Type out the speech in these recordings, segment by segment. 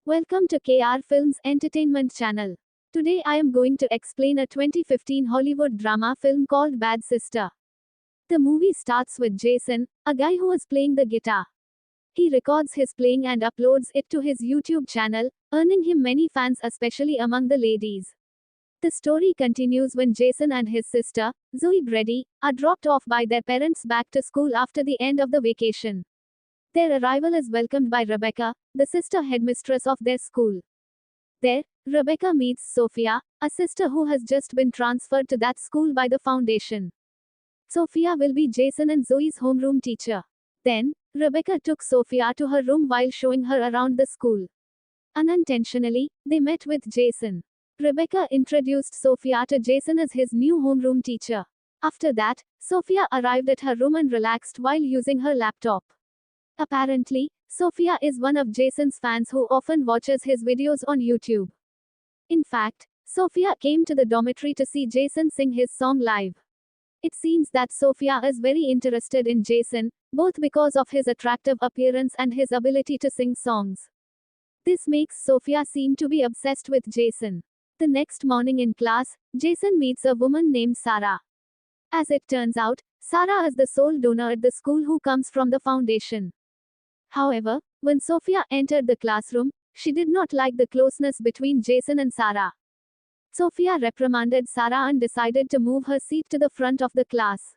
Welcome to KR Films Entertainment Channel. Today I am going to explain a 2015 Hollywood drama film called Bad Sister. The movie starts with Jason, a guy who is playing the guitar. He records his playing and uploads it to his YouTube channel, earning him many fans, especially among the ladies. The story continues when Jason and his sister, Zoe Brady, are dropped off by their parents back to school after the end of the vacation. Their arrival is welcomed by Rebecca, the sister headmistress of their school. There, Rebecca meets Sophia, a sister who has just been transferred to that school by the foundation. Sophia will be Jason and Zoe's homeroom teacher. Then, Rebecca took Sophia to her room while showing her around the school. Unintentionally, they met with Jason. Rebecca introduced Sophia to Jason as his new homeroom teacher. After that, Sophia arrived at her room and relaxed while using her laptop. Apparently, Sophia is one of Jason's fans who often watches his videos on YouTube. In fact, Sophia came to the dormitory to see Jason sing his song live. It seems that Sophia is very interested in Jason, both because of his attractive appearance and his ability to sing songs. This makes Sophia seem to be obsessed with Jason. The next morning in class, Jason meets a woman named Sarah. As it turns out, Sarah is the sole donor at the school who comes from the foundation. However, when Sophia entered the classroom, she did not like the closeness between Jason and Sarah. Sophia reprimanded Sarah and decided to move her seat to the front of the class.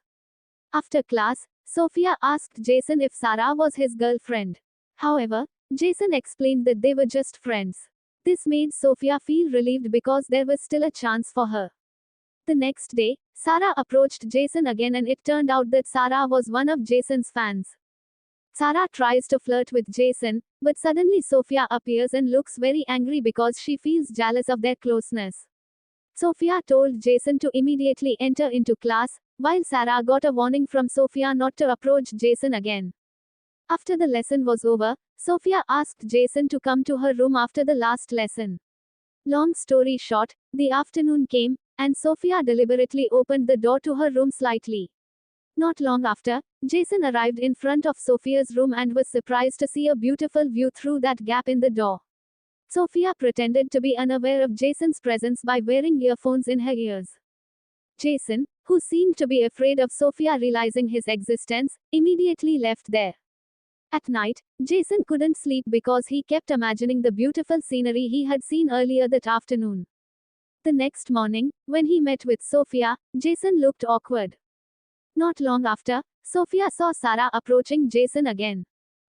After class, Sophia asked Jason if Sarah was his girlfriend. However, Jason explained that they were just friends. This made Sophia feel relieved because there was still a chance for her. The next day, Sarah approached Jason again and it turned out that Sarah was one of Jason's fans. Sarah tries to flirt with Jason, but suddenly Sophia appears and looks very angry because she feels jealous of their closeness. Sophia told Jason to immediately enter into class, while Sarah got a warning from Sophia not to approach Jason again. After the lesson was over, Sophia asked Jason to come to her room after the last lesson. Long story short, the afternoon came, and Sophia deliberately opened the door to her room slightly. Not long after, Jason arrived in front of Sophia's room and was surprised to see a beautiful view through that gap in the door. Sophia pretended to be unaware of Jason's presence by wearing earphones in her ears. Jason, who seemed to be afraid of Sophia realizing his existence, immediately left there. At night, Jason couldn't sleep because he kept imagining the beautiful scenery he had seen earlier that afternoon. The next morning, when he met with Sophia, Jason looked awkward. Not long after, Sophia saw Sarah approaching Jason again.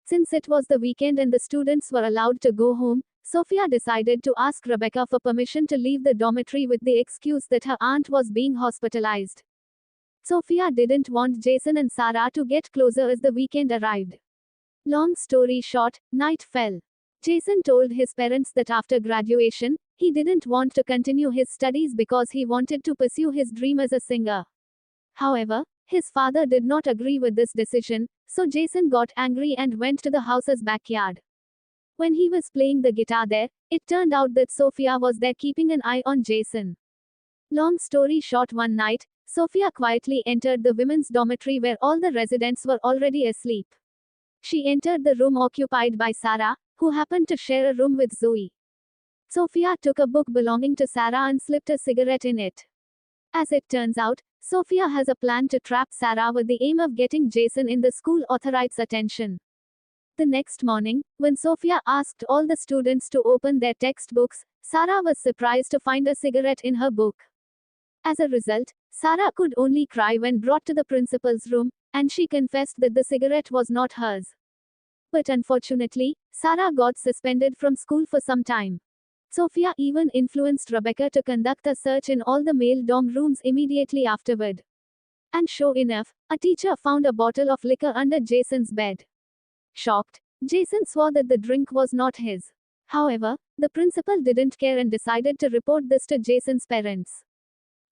Since it was the weekend and the students were allowed to go home, Sophia decided to ask Rebecca for permission to leave the dormitory with the excuse that her aunt was being hospitalized. Sophia didn't want Jason and Sarah to get closer as the weekend arrived. Long story short, night fell. Jason told his parents that after graduation, he didn't want to continue his studies because he wanted to pursue his dream as a singer. However, his father did not agree with this decision, so Jason got angry and went to the house's backyard. When he was playing the guitar there, it turned out that Sophia was there keeping an eye on Jason. Long story short, one night, Sophia quietly entered the women's dormitory where all the residents were already asleep. She entered the room occupied by Sarah, who happened to share a room with Zoe. Sophia took a book belonging to Sarah and slipped a cigarette in it. As it turns out, Sophia has a plan to trap Sarah with the aim of getting Jason in the school authorities' attention. The next morning, when Sophia asked all the students to open their textbooks, Sarah was surprised to find a cigarette in her book. As a result, Sarah could only cry when brought to the principal's room, and she confessed that the cigarette was not hers. But unfortunately, Sarah got suspended from school for some time. Sophia even influenced Rebecca to conduct a search in all the male dorm rooms immediately afterward. And sure enough, a teacher found a bottle of liquor under Jason's bed. Shocked, Jason swore that the drink was not his. However, the principal didn't care and decided to report this to Jason's parents.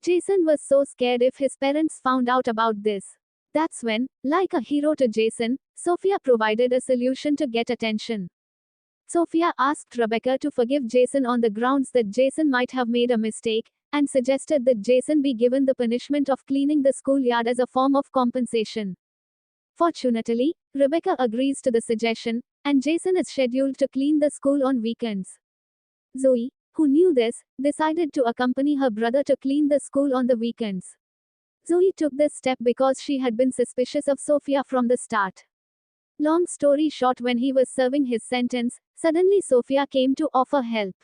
Jason was so scared if his parents found out about this. That's when, like a hero to Jason, Sophia provided a solution to get attention. Sophia asked Rebecca to forgive Jason on the grounds that Jason might have made a mistake, and suggested that Jason be given the punishment of cleaning the schoolyard as a form of compensation. Fortunately, Rebecca agrees to the suggestion, and Jason is scheduled to clean the school on weekends. Zoe, who knew this, decided to accompany her brother to clean the school on the weekends. Zoe took this step because she had been suspicious of Sophia from the start. Long story short, when he was serving his sentence, suddenly Sophia came to offer help.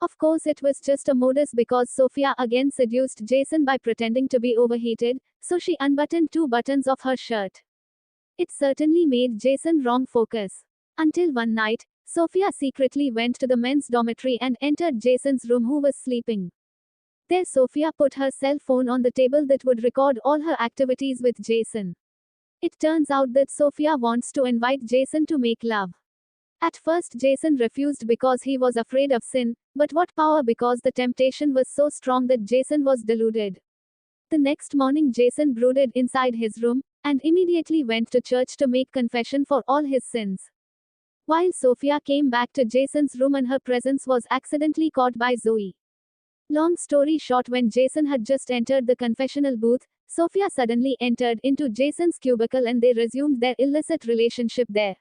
Of course, it was just a modus because Sophia again seduced Jason by pretending to be overheated, so she unbuttoned 2 buttons of her shirt. It certainly made Jason wrong focus. Until one night, Sophia secretly went to the men's dormitory and entered Jason's room, who was sleeping. There, Sophia put her cell phone on the table that would record all her activities with Jason. It turns out that Sophia wants to invite Jason to make love. At first, Jason refused because he was afraid of sin, but what power, because the temptation was so strong that Jason was deluded. The next morning, Jason brooded inside his room and immediately went to church to make confession for all his sins. While Sophia came back to Jason's room, and her presence was accidentally caught by Zoe. Long story short, when Jason had just entered the confessional booth, Sophia suddenly entered into Jason's cubicle and they resumed their illicit relationship there.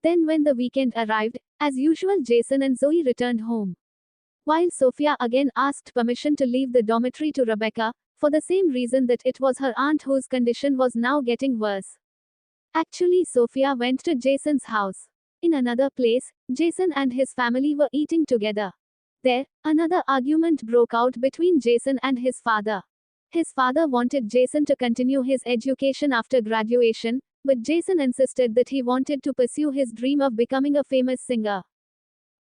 Then, when the weekend arrived, as usual, Jason and Zoe returned home. While Sophia again asked permission to leave the dormitory to Rebecca, for the same reason that it was her aunt whose condition was now getting worse. Actually, Sophia went to Jason's house. In another place, Jason and his family were eating together. There, another argument broke out between Jason and his father. His father wanted Jason to continue his education after graduation, but Jason insisted that he wanted to pursue his dream of becoming a famous singer.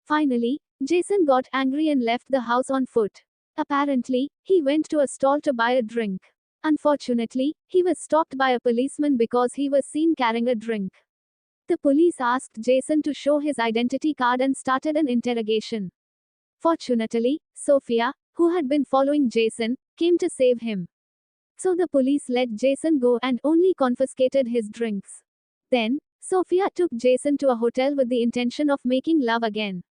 Finally, Jason got angry and left the house on foot. Apparently, he went to a stall to buy a drink. Unfortunately, he was stopped by a policeman because he was seen carrying a drink. The police asked Jason to show his identity card and started an interrogation. Fortunately, Sophia, who had been following Jason, came to save him. So the police let Jason go and only confiscated his drinks. Then, Sophia took Jason to a hotel with the intention of making love again.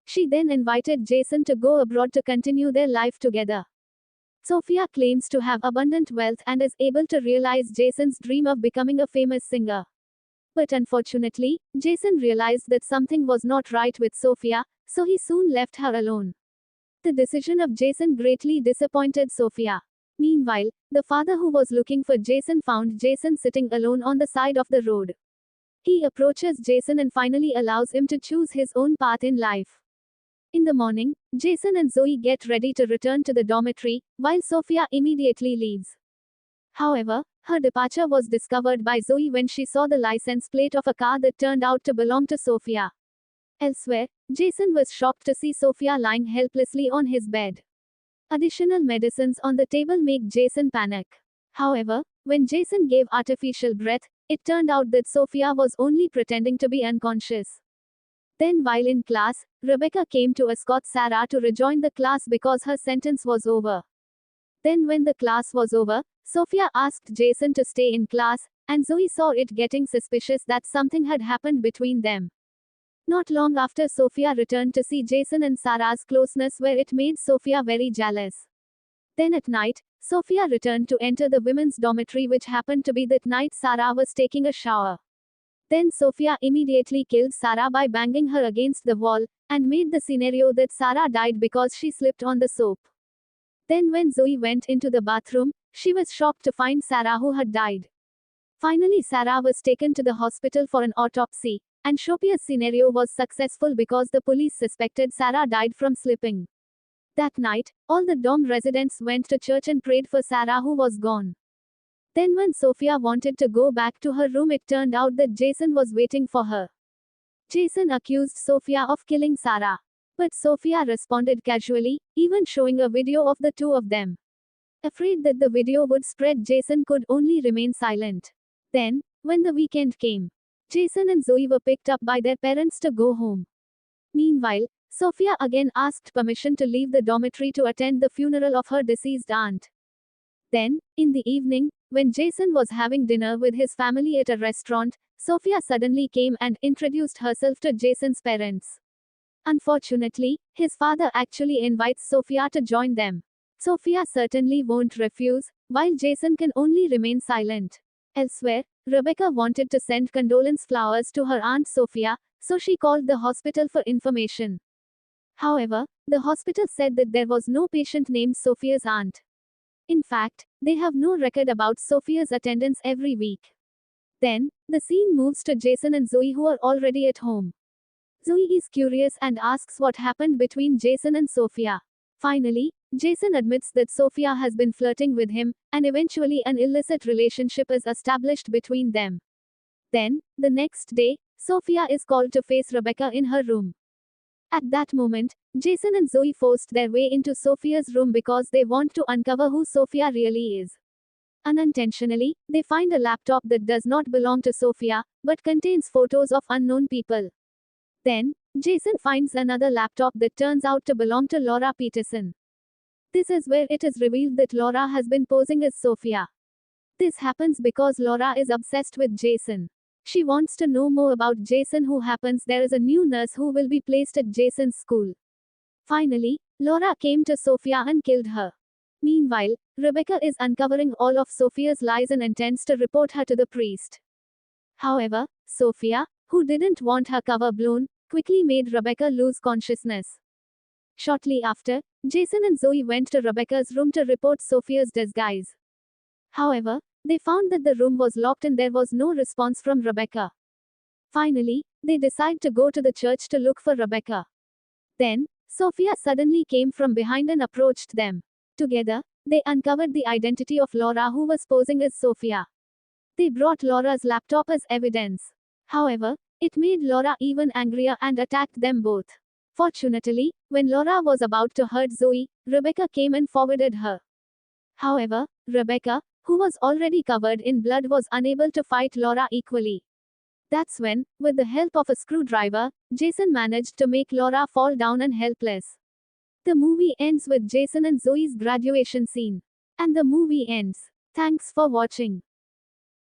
She then invited Jason to go abroad to continue their life together. Sophia claims to have abundant wealth and is able to realize Jason's dream of becoming a famous singer. But unfortunately, Jason realized that something was not right with Sophia, so he soon left her alone. The decision of Jason greatly disappointed Sophia. Meanwhile, the father who was looking for Jason found Jason sitting alone on the side of the road. He approaches Jason and finally allows him to choose his own path in life. In the morning, Jason and Zoe get ready to return to the dormitory, while Sophia immediately leaves. However, her departure was discovered by Zoe when she saw the license plate of a car that turned out to belong to Sophia. Elsewhere, Jason was shocked to see Sophia lying helplessly on his bed. Additional medicines on the table make Jason panic. However, when Jason gave artificial breath, it turned out that Sophia was only pretending to be unconscious. Then, while in class, Rebecca came to escort Sarah to rejoin the class because her sentence was over. Then, when the class was over, Sophia asked Jason to stay in class, and Zoe saw it getting suspicious that something had happened between them. Not long after, Sophia returned to see Jason and Sarah's closeness, where it made Sophia very jealous. Then at night, Sophia returned to enter the women's dormitory, which happened to be that night Sarah was taking a shower. Then Sophia immediately killed Sarah by banging her against the wall, and made the scenario that Sarah died because she slipped on the soap. Then when Zoe went into the bathroom, she was shocked to find Sarah who had died. Finally, Sarah was taken to the hospital for an autopsy, and Sophia's scenario was successful because the police suspected Sarah died from slipping. That night, all the dorm residents went to church and prayed for Sarah, who was gone. Then when Sophia wanted to go back to her room, it turned out that Jason was waiting for her. Jason accused Sophia of killing Sarah. But Sophia responded casually, even showing a video of the two of them. Afraid that the video would spread, Jason could only remain silent. Then, when the weekend came, Jason and Zoe were picked up by their parents to go home. Meanwhile, Sophia again asked permission to leave the dormitory to attend the funeral of her deceased aunt. Then, in the evening, when Jason was having dinner with his family at a restaurant, Sophia suddenly came and introduced herself to Jason's parents. Unfortunately, his father actually invites Sophia to join them. Sophia certainly won't refuse, while Jason can only remain silent. Elsewhere, Rebecca wanted to send condolence flowers to her Aunt Sophia, so she called the hospital for information. However, the hospital said that there was no patient named Sophia's aunt. In fact, they have no record about Sophia's attendance every week. Then, the scene moves to Jason and Zoe, who are already at home. Zoe is curious and asks what happened between Jason and Sophia. Finally, Jason admits that Sophia has been flirting with him, and eventually an illicit relationship is established between them. Then, the next day, Sophia is called to face Rebecca in her room. At that moment, Jason and Zoe forced their way into Sophia's room because they want to uncover who Sophia really is. Unintentionally, they find a laptop that does not belong to Sophia, but contains photos of unknown people. Then, Jason finds another laptop that turns out to belong to Laura Peterson. This is where it is revealed that Laura has been posing as Sophia. This happens because Laura is obsessed with Jason. She wants to know more about Jason, who happens there is a new nurse who will be placed at Jason's school. Finally, Laura came to Sophia and killed her. Meanwhile, Rebecca is uncovering all of Sophia's lies and intends to report her to the priest. However, Sophia, who didn't want her cover blown, quickly made Rebecca lose consciousness. Shortly after, Jason and Zoe went to Rebecca's room to report Sophia's disguise. However, they found that the room was locked and there was no response from Rebecca. Finally, they decide to go to the church to look for Rebecca. Then, Sophia suddenly came from behind and approached them. Together, they uncovered the identity of Laura, who was posing as Sophia. They brought Laura's laptop as evidence. However, it made Laura even angrier and attacked them both. Fortunately, when Laura was about to hurt Zoe, Rebecca came and forwarded her. However, Rebecca, who was already covered in blood, was unable to fight Laura equally. That's when, with the help of a screwdriver, Jason managed to make Laura fall down and helpless. The movie ends with Jason and Zoe's graduation scene. And the movie ends. Thanks for watching.